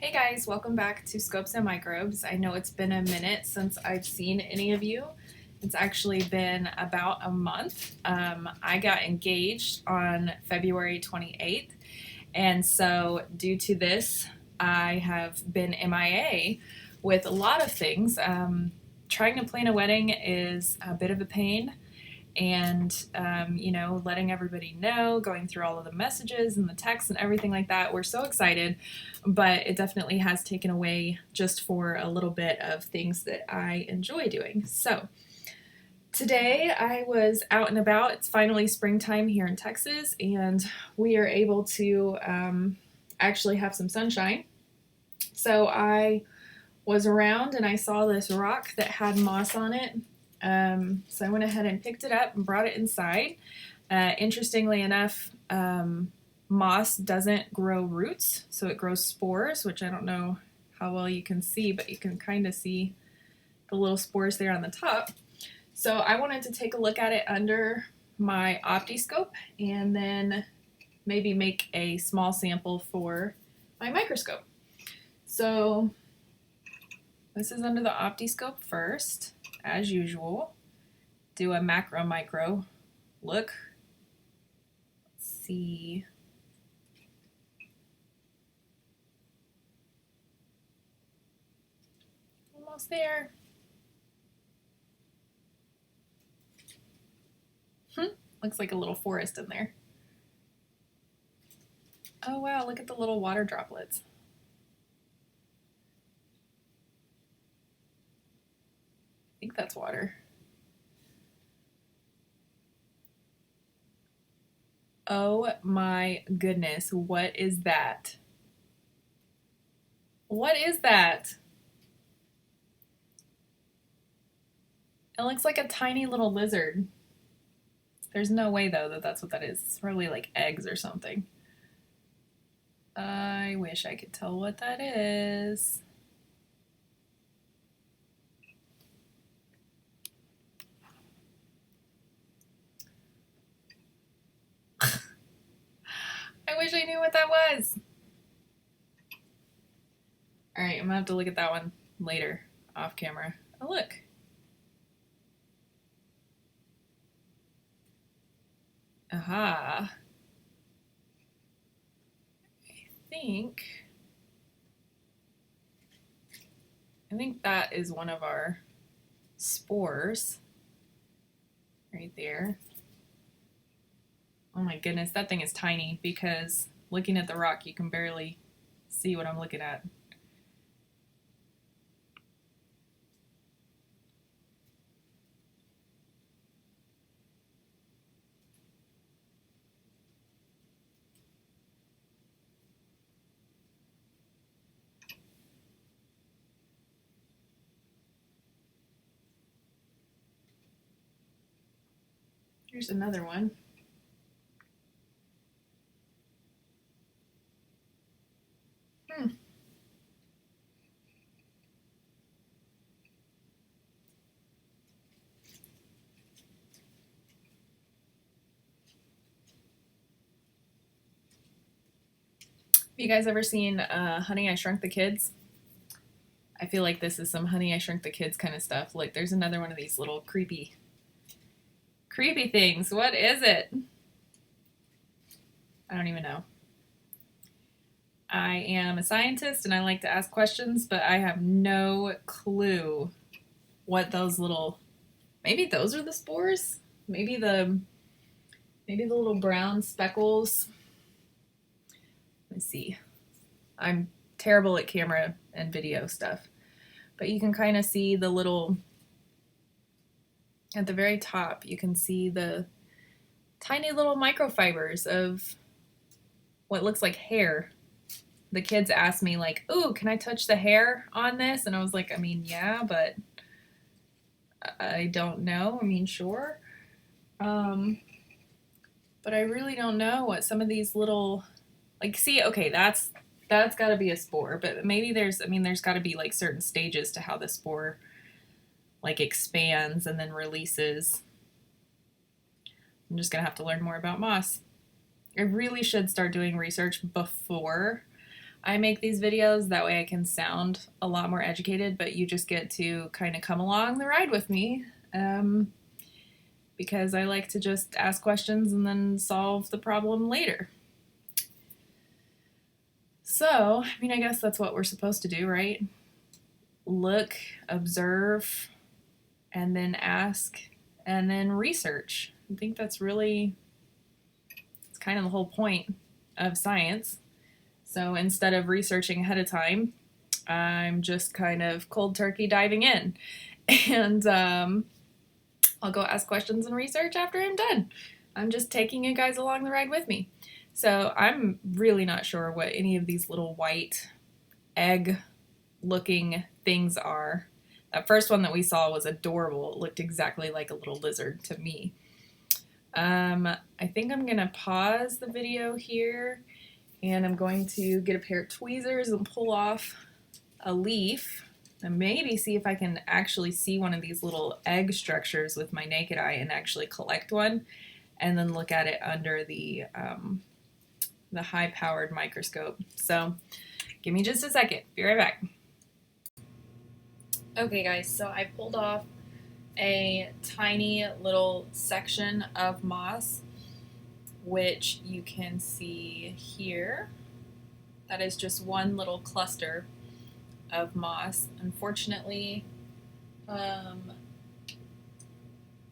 Hey guys, welcome back to Scopes and Microbes. I know it's been a minute since I've seen any of you. It's actually been about a month. I got engaged on February 28th, and so due to this, I have been MIA with a lot of things. Trying to plan a wedding is a bit of a pain, and letting everybody know, going through all of the messages and the texts and everything like that. We're so excited, but it definitely has taken away just for a little bit of things that I enjoy doing. So today I was out and about. It's finally springtime here in Texas, and we are able to actually have some sunshine. So I was around and I saw this rock that had moss on it. So I went ahead and picked it up and brought it inside. Interestingly enough, moss doesn't grow roots, so it grows spores, which I don't know how well you can see, but you can kind of see the little spores there on the top. So I wanted to take a look at it under my OptiScope and then maybe make a small sample for my microscope. So this is under the OptiScope first. As usual, do a macro micro look. Let's see. Almost there. Looks like a little forest in there. Oh wow, look at the little water droplets. I think that's water. Oh my goodness, what is that? What is that? It looks like a tiny little lizard. There's no way though that that's what that is. It's probably like eggs or something. I wish I could tell what that is. I wish I knew what that was. All right, I'm gonna have to look at that one later off camera. Oh, look. Aha. I think that is one of our spores right there. Oh my goodness, that thing is tiny because looking at the rock, you can barely see what I'm looking at. Here's another one. Have you guys ever seen Honey, I Shrunk the Kids? I feel like this is some Honey, I Shrunk the Kids kind of stuff. Look, there's another one of these little creepy things. What is it? I don't even know. I am a scientist and I like to ask questions, but I have no clue what those little, maybe those are the spores? Maybe the little brown speckles. Let's see. I'm terrible at camera and video stuff, but you can kind of see the little, at the very top, you can see the tiny little microfibers of what looks like hair. The kids asked me like, "Ooh, can I touch the hair on this?" And I was like, I mean, yeah, but I don't know. I mean, sure. But I really don't know what some of these little, like, see, okay, that's got to be a spore, but maybe there's got to be like certain stages to how the spore like expands and then releases. I'm just gonna have to learn more about moss. I really should start doing research before I make these videos, that way I can sound a lot more educated, but you just get to kind of come along the ride with me, because I like to just ask questions and then solve the problem later. So, I mean, I guess that's what we're supposed to do, right? Look, observe, and then ask, and then research. I think that's really, it's kind of the whole point of science. So instead of researching ahead of time, I'm just kind of cold turkey diving in. And I'll go ask questions and research after I'm done. I'm just taking you guys along the ride with me. So I'm really not sure what any of these little white egg-looking things are. That first one that we saw was adorable. It looked exactly like a little lizard to me. I think I'm gonna pause the video here, and I'm going to get a pair of tweezers and pull off a leaf and maybe see if I can actually see one of these little egg structures with my naked eye and actually collect one, and then look at it under the high-powered microscope. So give me just a second. Be right back. Okay guys, so I pulled off a tiny little section of moss, which you can see here. That is just one little cluster of moss. Unfortunately,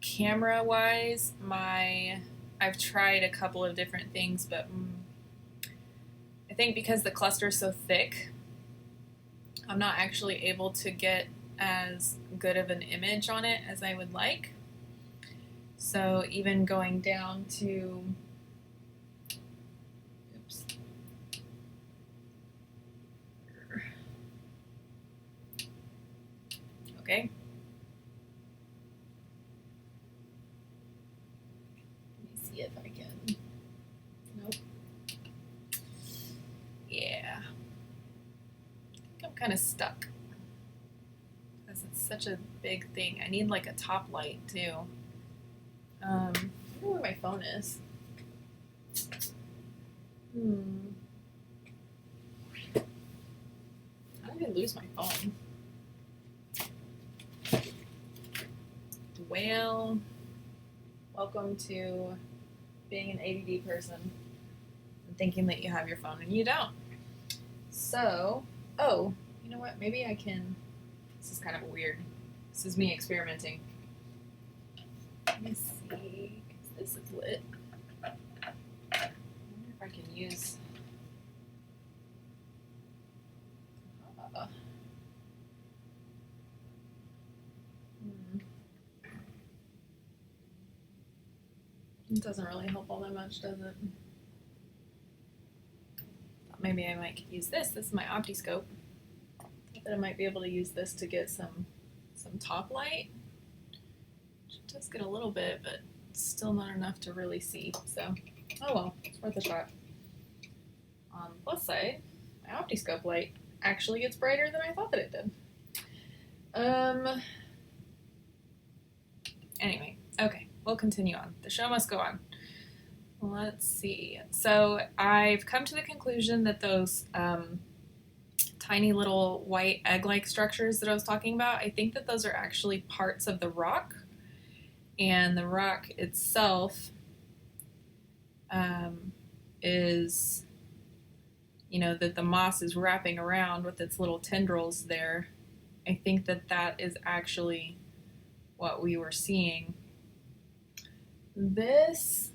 camera-wise, I've tried a couple of different things, but I think because the cluster is so thick, I'm not actually able to get as good of an image on it as I would like. So even going down to, oops, okay. Let me see if I can, nope. Yeah, I think I'm kind of stuck because it's such a big thing. I need like a top light too. I don't know where my phone is. How did I lose my phone? Well, welcome to being an ADD person and thinking that you have your phone and you don't. So, oh, you know what? Maybe I can. This is kind of weird. This is me experimenting. Let me see, because this is lit. I wonder if I can use. It doesn't really help all that much, does it? Thought maybe I might use this. This is my OptiScope. Thought that I might be able to use this to get some top light. It does get a little bit, but still not enough to really see. So, oh well, it's worth a shot. On the plus side, my OptiScope light actually gets brighter than I thought that it did. Anyway, okay, we'll continue on. The show must go on. Let's see. So I've come to the conclusion that those tiny little white egg-like structures that I was talking about, I think that those are actually parts of the rock, and the rock itself is, you know, that the moss is wrapping around with its little tendrils there. I think that that is actually what we were seeing. This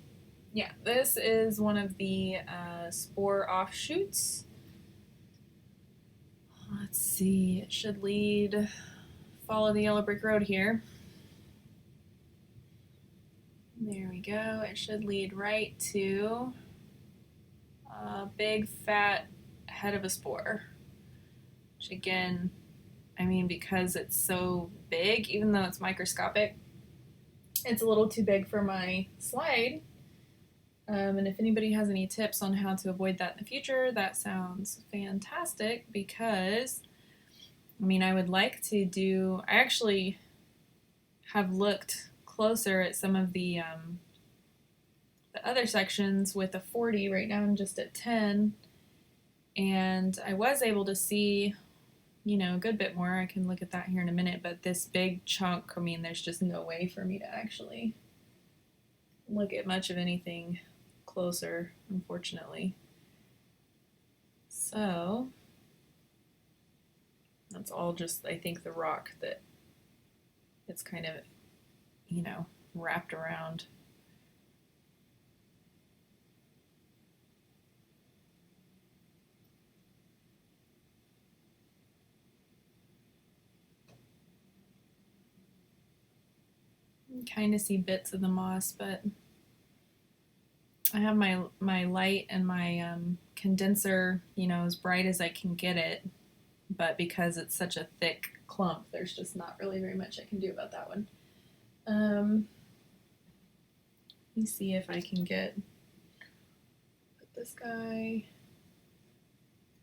is one of the spore offshoots. Let's see, it should lead, follow the yellow brick road here. There we go, it should lead right to a big fat head of a spore. Which again, I mean, because it's so big, even though it's microscopic, it's a little too big for my slide. And if anybody has any tips on how to avoid that in the future, that sounds fantastic, because, I mean, I would like to do, I actually have looked closer at some of the other sections with a 40. Right now I'm just at 10, and I was able to see, you know, a good bit more. I can look at that here in a minute, but this big chunk, I mean, there's just no way for me to actually look at much of anything closer, unfortunately. So that's all just, I think, the rock that it's kind of, you know, wrapped around. You can kind of see bits of the moss, but I have my light and my condenser, you know, as bright as I can get it, but because it's such a thick clump, there's just not really very much I can do about that one. Let me see if I can put this guy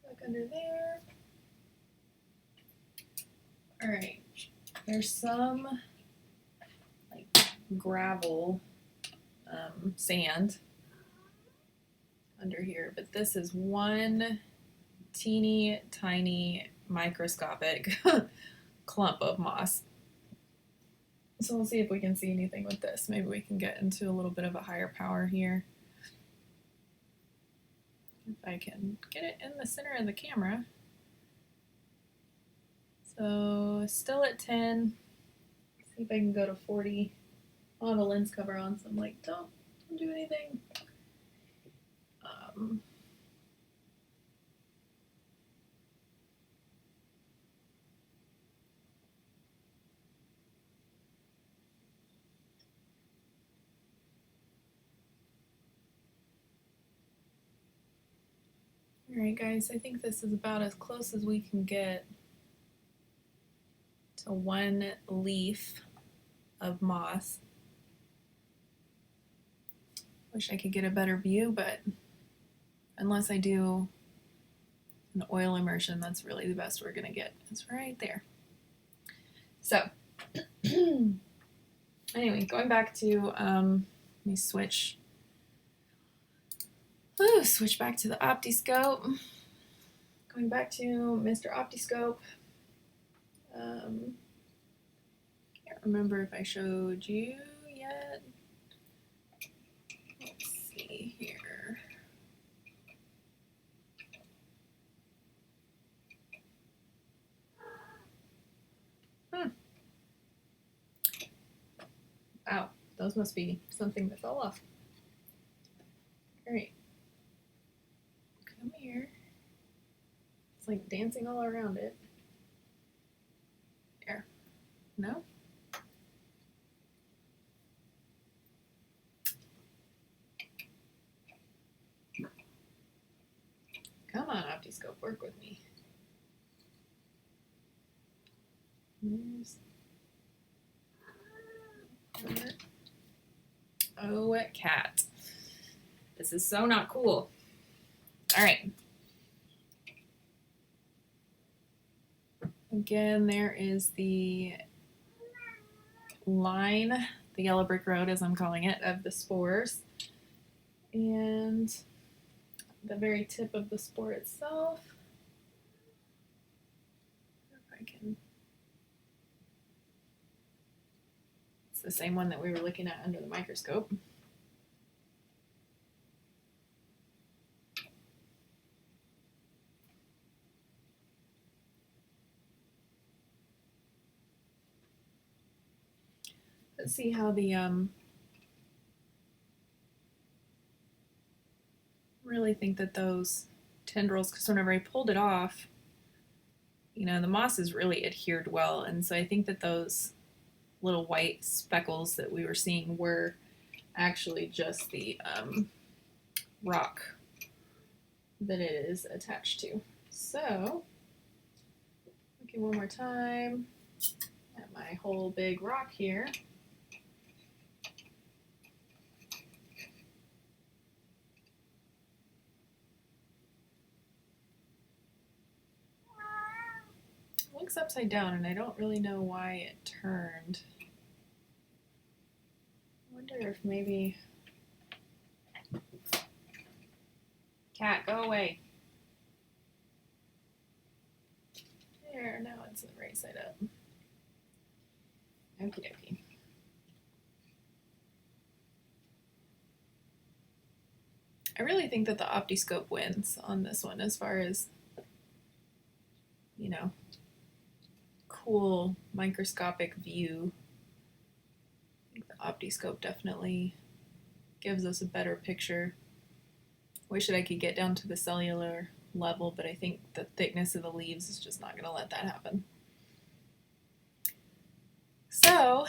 back under there. All right, there's some like gravel, sand under here, but this is one teeny tiny microscopic clump of moss. So we'll see if we can see anything with this. Maybe we can get into a little bit of a higher power here. If I can get it in the center of the camera. So still at 10. See if I can go to 40. I'll have a lens cover on, so I'm like, don't do anything. Alright guys, I think this is about as close as we can get to one leaf of moss. Wish I could get a better view, but unless I do an oil immersion, that's really the best we're gonna get. It's right there. So, anyway, going back to, let me switch back to the OptiScope. Going back to Mr. OptiScope. Can't remember if I showed you yet. Let's see here. Ow, those must be something that fell off. Alright. Come here. It's like dancing all around it. There. No? Come on, OptiScope, work with me. Oh, cat. This is so not cool. All right. Again, there is the line, the yellow brick road as I'm calling it, of the spores. And the very tip of the spore itself. If I can. It's the same one that we were looking at under the microscope. Let's see how the really think that those tendrils, because whenever I pulled it off, you know, the moss is really adhered well, and so I think that those little white speckles that we were seeing were actually just the rock that it is attached to. So, looking one more time at my whole big rock here. It looks upside down and I don't really know why it turned. I wonder if maybe... Cat, go away. There, now it's the right side up. Okie dokie. I really think that the OptiScope wins on this one as far as, you know, cool microscopic view. I think the OptiScope definitely gives us a better picture. Wish that I could get down to the cellular level, but I think the thickness of the leaves is just not going to let that happen. So,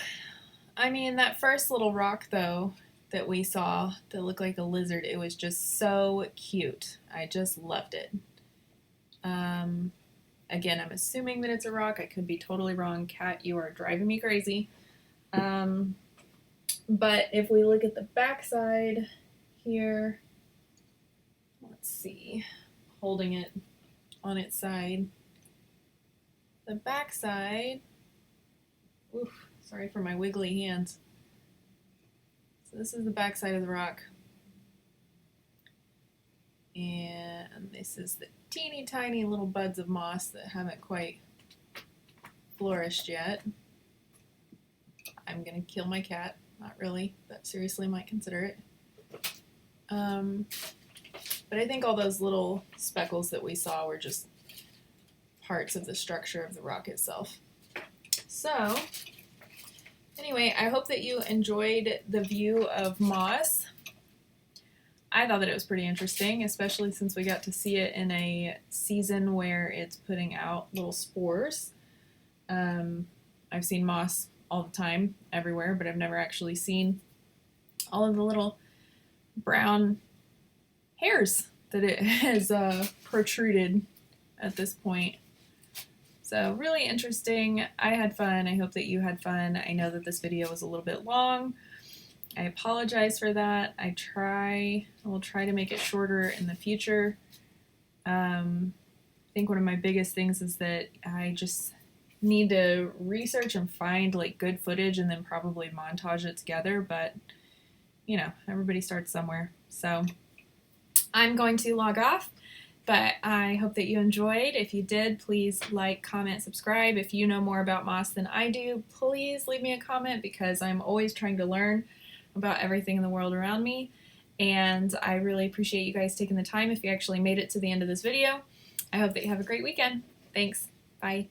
I mean, that first little rock though that we saw that looked like a lizard, it was just so cute. I just loved it. Again, I'm assuming that it's a rock. I could be totally wrong. Cat, you are driving me crazy. But if we look at the backside here, let's see, holding it on its side. The backside, oof, sorry for my wiggly hands. So this is the backside of the rock. And this is the teeny tiny little buds of moss that haven't quite flourished yet. I'm gonna kill my cat. Not really, but seriously might consider it. But I think all those little speckles that we saw were just parts of the structure of the rock itself. So, anyway, I hope that you enjoyed the view of moss. I thought that it was pretty interesting, especially since we got to see it in a season where it's putting out little spores. I've seen moss all the time, everywhere, but I've never actually seen all of the little brown hairs that it has protruded at this point. So really interesting. I had fun. I hope that you had fun. I know that this video was a little bit long. I apologize for that. I will try to make it shorter in the future. I think one of my biggest things is that I just need to research and find like good footage and then probably montage it together, but you know, everybody starts somewhere. So I'm going to log off, but I hope that you enjoyed. If you did, please like, comment, subscribe. If you know more about moss than I do, please leave me a comment because I'm always trying to learn about everything in the world around me. And I really appreciate you guys taking the time if you actually made it to the end of this video. I hope that you have a great weekend. Thanks. Bye.